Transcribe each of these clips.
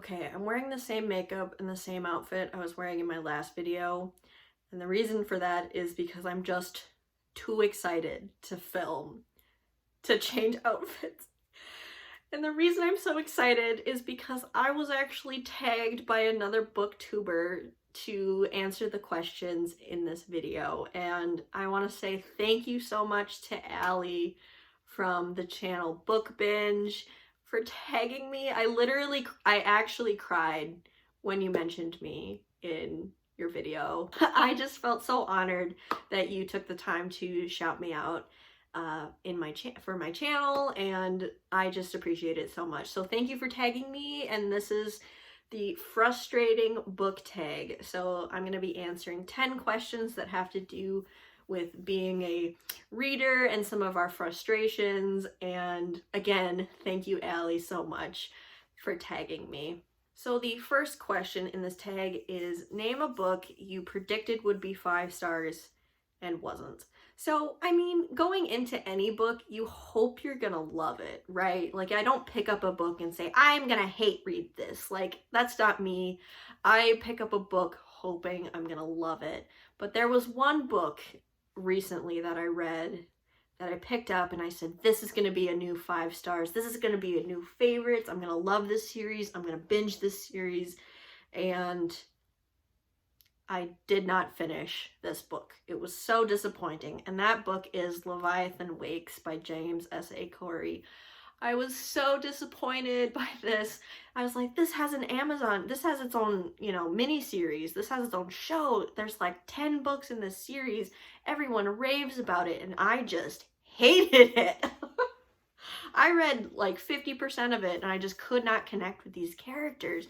Okay, I'm wearing the same makeup and the same outfit I was wearing in my last video, and the reason for that is because I'm just too excited to film, to change outfits. And the reason I'm so excited is because I was actually tagged by another booktuber to answer the questions in this video, and I want to say thank you so much to Allie from the channel Book Binge for tagging me. I actually cried when you mentioned me in your video. I just felt so honored that you took the time to shout me out for my channel, and I just appreciate it so much. So thank you for tagging me, and this is the frustrating book tag. So I'm going to be answering 10 questions that have to do with being a reader and some of our frustrations. And again, thank you, Allie, so much for tagging me. So the first question in this tag is, name a book you predicted would be 5 stars and wasn't. So, I mean, going into any book, you hope you're gonna love it, right? Like, I don't pick up a book and say, I'm gonna hate read this. Like, that's not me. I pick up a book hoping I'm gonna love it. But there was one book recently that I read that I picked up and I said, this is gonna be a new 5 stars. This is gonna be a new favorite. I'm gonna love this series. I'm gonna binge this series. And I did not finish this book. It was so disappointing. And that book is Leviathan Wakes by James S.A. Corey. I was so disappointed by this. I was like, this has an Amazon, this has its own, mini-series. This has its own show. There's like 10 books in this series. Everyone raves about it, and I just hated it. I read like 50% of it, and I just could not connect with these characters.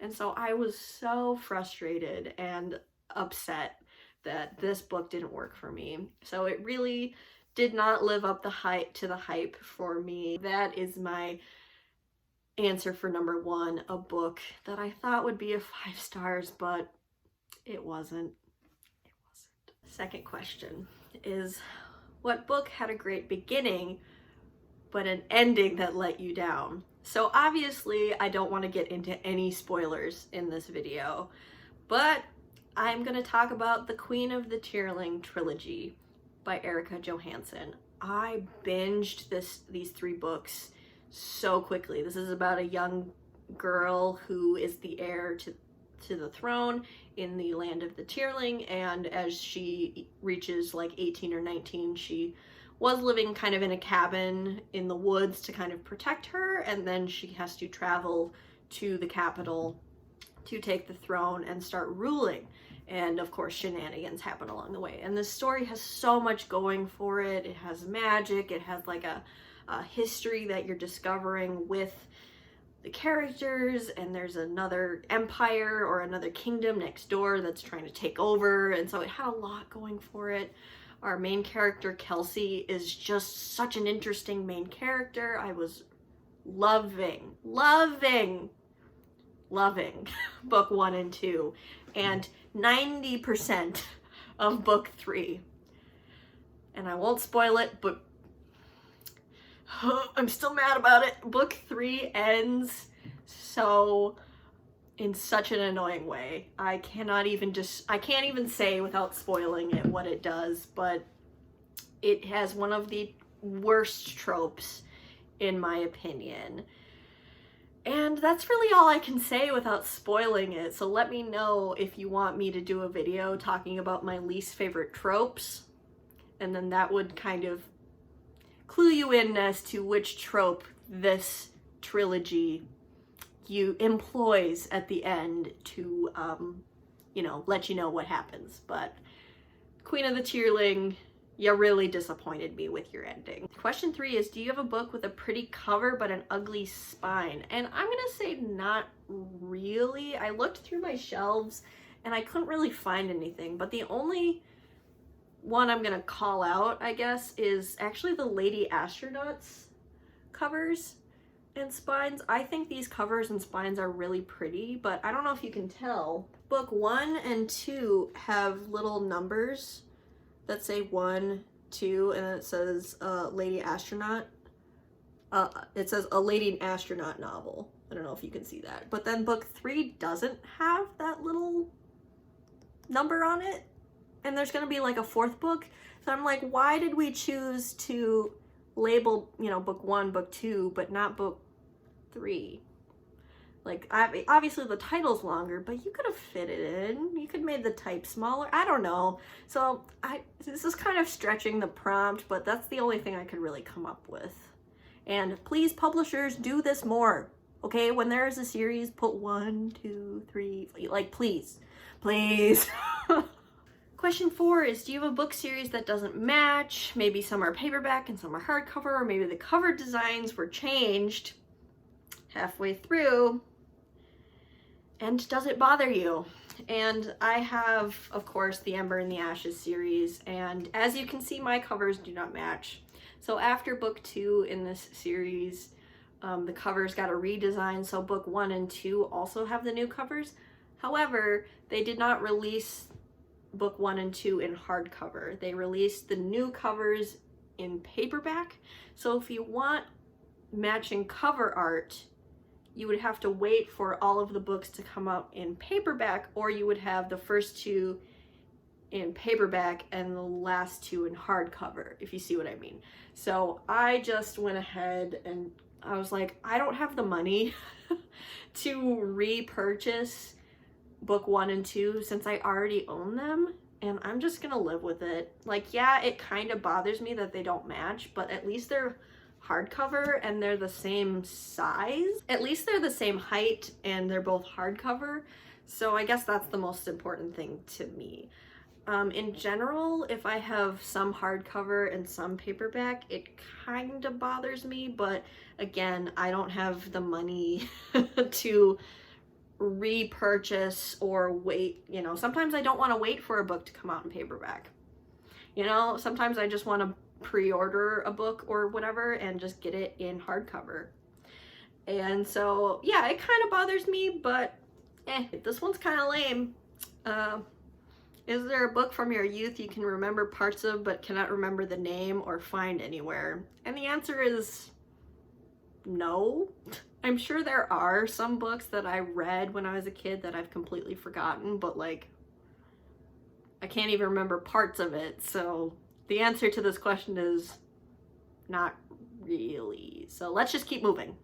And so I was so frustrated and upset that this book didn't work for me. So it really did not live up to the hype for me. That is my answer for number 1, a book that I thought would be a 5 stars, but it wasn't. It wasn't. Second question is, what book had a great beginning but an ending that let you down? So obviously I don't want to get into any spoilers in this video, but I'm going to talk about the Queen of the Tearling trilogy by Erica Johansson. I binged these 3 books so quickly. This is about a young girl who is the heir to the throne in the land of the Tearling, and as she reaches like 18 or 19, she was living kind of in a cabin in the woods to kind of protect her, and then she has to travel to the capital to take the throne and start ruling. And of course, shenanigans happen along the way. And this story has so much going for it. It has magic, it has like a history that you're discovering with the characters, and there's another empire or another kingdom next door that's trying to take over, and so it had a lot going for it. Our main character, Kelsey, is just such an interesting main character. I was loving book 1 and 2, and 90% of book 3. And I won't spoil it, but I'm still mad about it. Book 3 ends in such an annoying way. I can't even say without spoiling it what it does, but it has one of the worst tropes in my opinion. And that's really all I can say without spoiling it. So let me know if you want me to do a video talking about my least favorite tropes, and then that would kind of clue you in as to which trope this trilogy employs at the end to, let you know what happens. But Queen of the Tearling, you really disappointed me with your ending. Question 3 is, do you have a book with a pretty cover but an ugly spine? And I'm gonna say not really. I looked through my shelves and I couldn't really find anything, but the only one I'm gonna call out, I guess, is actually the Lady Astronauts covers and spines. I think these covers and spines are really pretty, but I don't know if you can tell. Book 1 and 2 have little numbers that say 1, 2, and it says Lady Astronaut. It says a Lady Astronaut novel. I don't know if you can see that. But then book 3 doesn't have that little number on it. And there's going to be like a 4th book. So I'm like, why did we choose to label, you know, book 1, book 2, but not book 3? Like, obviously the title's longer, but you could have fit it in. You could have made the type smaller. I don't know. So this is kind of stretching the prompt, but that's the only thing I could really come up with. And please, publishers, do this more. Okay, when there is a series, put 1, 2, 3, like, please. Please. Question 4 is, do you have a book series that doesn't match? Maybe some are paperback and some are hardcover, or maybe the cover designs were changed halfway through. And does it bother you? And I have, of course, the Ember and the Ashes series, and as you can see, my covers do not match. So after book 2 in this series, the covers got a redesign, so book 1 and 2 also have the new covers. However, they did not release book 1 and 2 in hardcover. They released the new covers in paperback. So if you want matching cover art, you would have to wait for all of the books to come out in paperback, or you would have the first 2 in paperback and the last 2 in hardcover, if you see what I mean. So I just went ahead and I was like, I don't have the money to repurchase book 1 and 2 since I already own them, and I'm just gonna live with it. Like, yeah, it kind of bothers me that they don't match, but at least they're hardcover and they're the same size. At least they're the same height and they're both hardcover. So I guess that's the most important thing to me. In general, if I have some hardcover and some paperback, it kind of bothers me, but again, I don't have the money to repurchase or wait. You know, sometimes I don't want to wait for a book to come out in paperback. You know, sometimes I just want to pre-order a book or whatever and just get it in hardcover. And so, yeah, it kind of bothers me, but this one's kind of lame. Is there a book from your youth you can remember parts of but cannot remember the name or find anywhere? And the answer is no. I'm sure there are some books that I read when I was a kid that I've completely forgotten, but like, I can't even remember parts of it. So the answer to this question is not really. So let's just keep moving.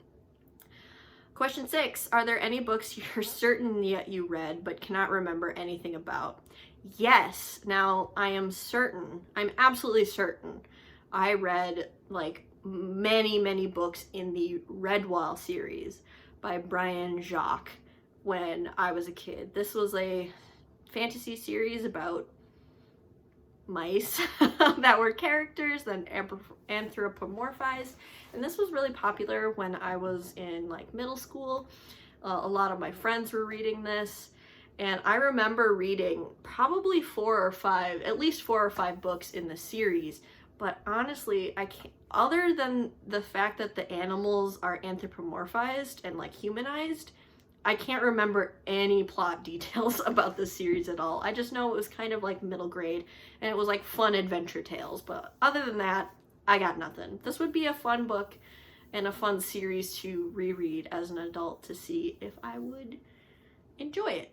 Question 6, are there any books you're certain yet you read but cannot remember anything about? Yes. Now, I am certain, I'm absolutely certain I read like many books in the Redwall series by Brian Jacques when I was a kid. This was a fantasy series about mice that were characters then anthropomorphized, and this was really popular when I was in like middle school. A lot of my friends were reading this, and I remember reading probably at least four or five books in the series. But honestly, I can't, other than the fact that the animals are anthropomorphized and like humanized, I can't remember any plot details about this series at all. I just know it was kind of like middle grade and it was like fun adventure tales. But other than that, I got nothing. This would be a fun book and a fun series to reread as an adult to see if I would enjoy it.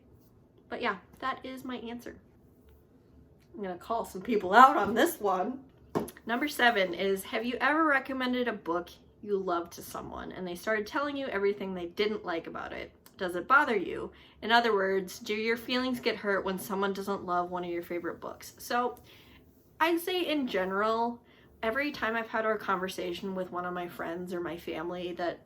But yeah, that is my answer. I'm gonna call some people out on this one. Number 7 is, have you ever recommended a book you loved to someone and they started telling you everything they didn't like about it? Does it bother you? In other words, do your feelings get hurt when someone doesn't love one of your favorite books? So I'd say in general, every time I've had a conversation with one of my friends or my family that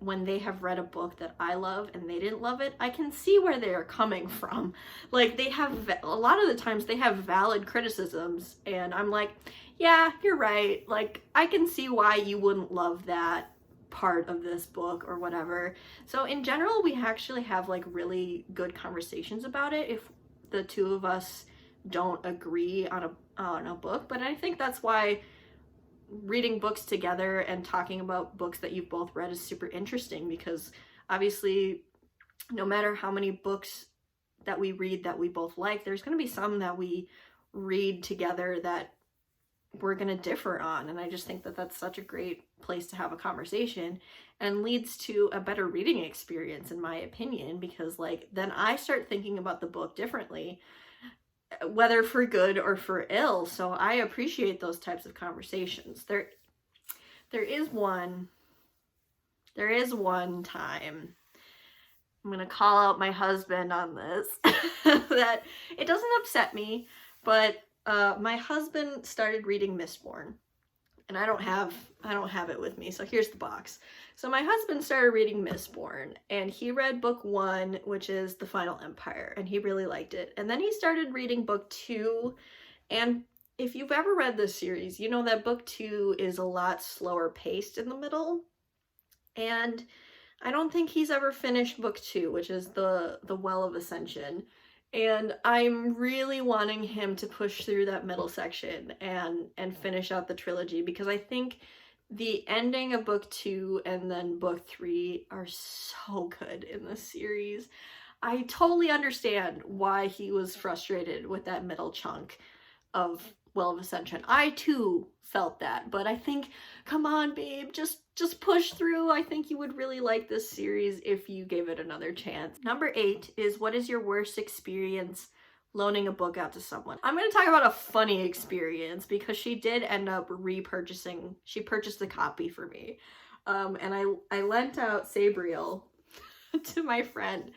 when they have read a book that I love and they didn't love it, I can see where they are coming from. Like, they have, a lot of the times they have valid criticisms and I'm like, yeah, you're right. Like, I can see why you wouldn't love that part of this book or whatever. So in general, we actually have like really good conversations about it if the two of us don't agree on a book. But I think that's why reading books together and talking about books that you've both read is super interesting, because obviously no matter how many books that we read that we both like, there's going to be some that we read together that we're gonna differ on. And I just think that that's such a great place to have a conversation and leads to a better reading experience, in my opinion, because like then I start thinking about the book differently, whether for good or for ill. So I appreciate those types of conversations. There is one time, I'm gonna call out my husband on this, that it doesn't upset me, but my husband started reading Mistborn, and I don't have it with me, so here's the box. So my husband started reading Mistborn, and he read book 1, which is The Final Empire, and he really liked it. And then he started reading book 2, and if you've ever read this series, you know that book 2 is a lot slower paced in the middle. And I don't think he's ever finished book 2, which is the Well of Ascension. And I'm really wanting him to push through that middle section and finish out the trilogy, because I think the ending of book 2 and then book 3 are so good in this series. I totally understand why he was frustrated with that middle chunk of Well of Ascension. I too felt that, but I think, come on, babe, just push through. I think you would really like this series if you gave it another chance. Number 8 is, what is your worst experience loaning a book out to someone? I'm going to talk about a funny experience, because she did end up repurchasing. She purchased a copy for me, and I lent out Sabriel to my friend.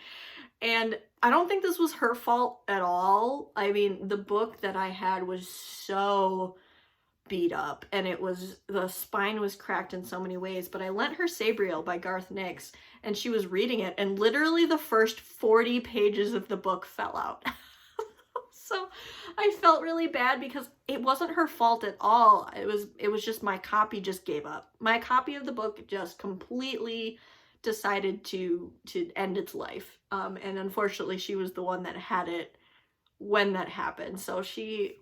And I don't think this was her fault at all. I mean, the book that I had was so beat up, and the spine was cracked in so many ways, but I lent her Sabriel by Garth Nix, and she was reading it, and literally the first 40 pages of the book fell out. So I felt really bad, because it wasn't her fault at all. It was just my copy just gave up. My copy of the book just completely decided to end its life. And unfortunately, she was the one that had it when that happened. So she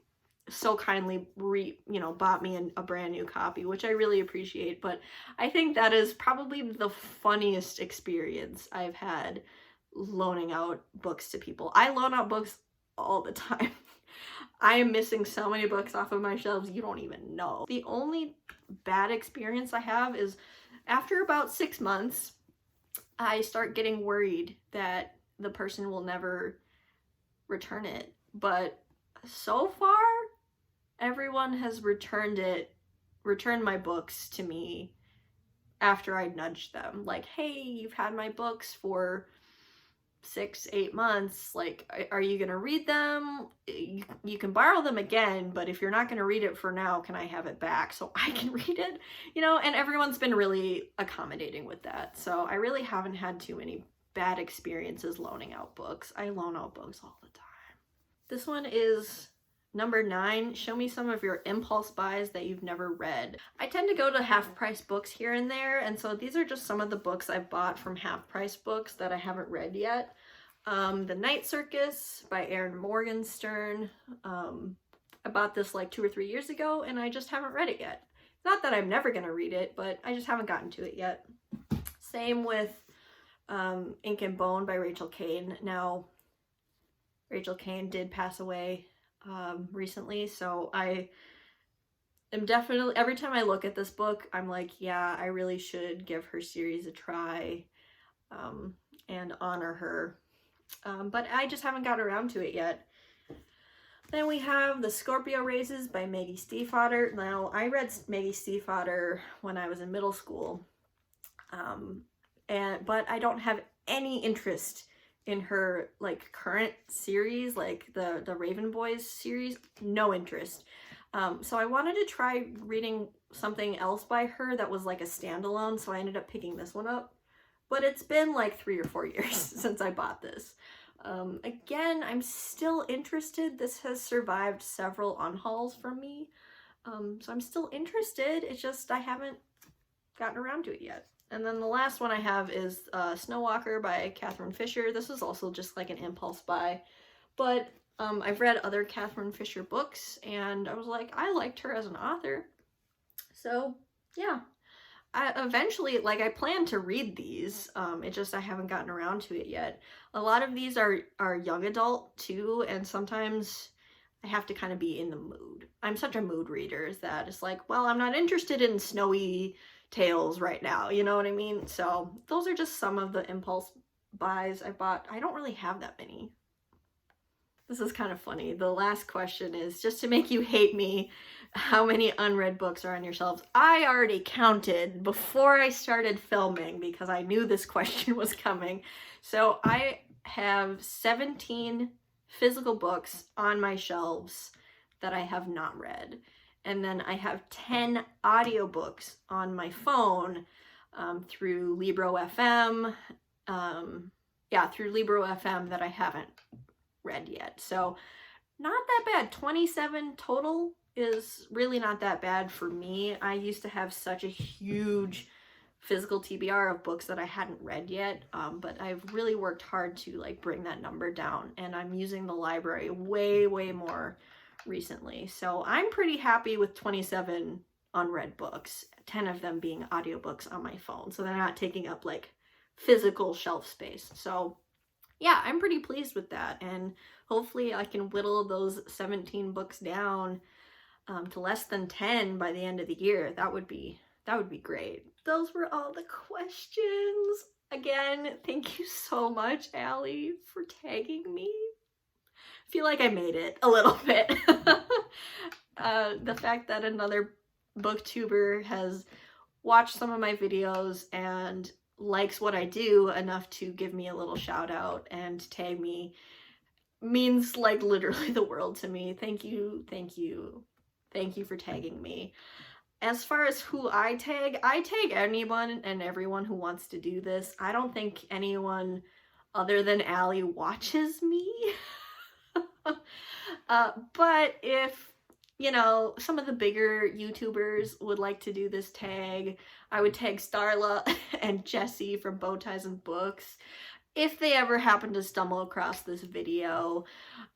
so kindly bought me a brand new copy, which I really appreciate. But I think that is probably the funniest experience I've had loaning out books to people. I loan out books all the time. I am missing so many books off of my shelves, you don't even know. The only bad experience I have is after about 6 months, I start getting worried that the person will never return it. But so far, everyone has returned my books to me after I nudged them. Like, hey, you've had my books for 6-8 months, like, are you gonna read them? You can borrow them again, but if you're not gonna read it for now, can I have it back so I can read it? And everyone's been really accommodating with that. So I really haven't had too many bad experiences loaning out books. I loan out books all the time. This one is number 9. Show me some of your impulse buys that you've never read. I tend to go to half-price books here and there, and so these are just some of the books I've bought from half-price books that I haven't read yet. The Night Circus by Erin Morgenstern. I bought this like 2 or 3 years ago, and I just haven't read it yet. Not that I'm never gonna read it, but I just haven't gotten to it yet. Same with Ink and Bone by Rachel Caine. Now, Rachel Caine did pass away recently, so I am definitely, every time I look at this book, I'm like, yeah, I really should give her series a try and honor her, but I just haven't got around to it yet. Then we have The Scorpio Raises by Maggie Stiefvater. Now, I read Maggie Stiefvater when I was in middle school, but I don't have any interest in her like current series, like the Raven Boys series. No interest. So I wanted to try reading something else by her that was like a standalone, so I ended up picking this one up. But it's been like 3 or 4 years since I bought this. Again, I'm still interested. This has survived several unhauls from me, so I'm still interested. It's just I haven't gotten around to it yet. And then the last one I have is Snowwalker by Catherine Fisher. This is also just like an impulse buy, but I've read other Catherine Fisher books, and I was like, I liked her as an author. So yeah, I plan to read these. It just I haven't gotten around to it yet. A lot of these are young adult too, and sometimes I have to kind of be in the mood. I'm such a mood reader, is that it's like, well, I'm not interested in snowy tales right now, you know what I mean? So those are just some of the impulse buys I bought. I don't really have that many. This is kind of funny. The last question is, just to make you hate me, how many unread books are on your shelves? I already counted before I started filming because I knew this question was coming. So I have 17 physical books on my shelves that I have not read. And then I have 10 audiobooks on my phone through Libro FM. Through Libro FM that I haven't read yet. So not that bad. 27 total is really not that bad for me. I used to have such a huge physical TBR of books that I hadn't read yet, but I've really worked hard to like bring that number down, and I'm using the library way more recently. So I'm pretty happy with 27 unread books, 10 of them being audiobooks on my phone, so they're not taking up like physical shelf space. So yeah, I'm pretty pleased with that, and hopefully I can whittle those 17 books down to less than 10 by the end of the year. That would be great. Those were all the questions. Again, thank you so much, Allie, for tagging me. I feel like I made it a little bit. The fact that another booktuber has watched some of my videos and likes what I do enough to give me a little shout out and tag me means like literally the world to me. Thank you for tagging me. As far as who I tag anyone and everyone who wants to do this. I don't think anyone other than Allie watches me. But if, you know, some of the bigger YouTubers would like to do this tag, I would tag Starla and Jessie from Bow Ties and Books if they ever happen to stumble across this video.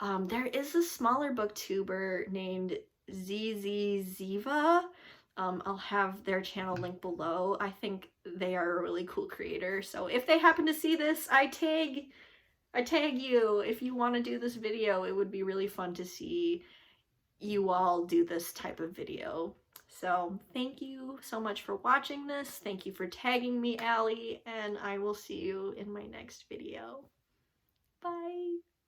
There is a smaller booktuber named ZZ Ziva. I'll have their channel linked below. I think they are a really cool creator. So if they happen to see this, I tag you. If you want to do this video, it would be really fun to see you all do this type of video. So thank you so much for watching this. Thank you for tagging me, Allie, and I will see you in my next video. Bye.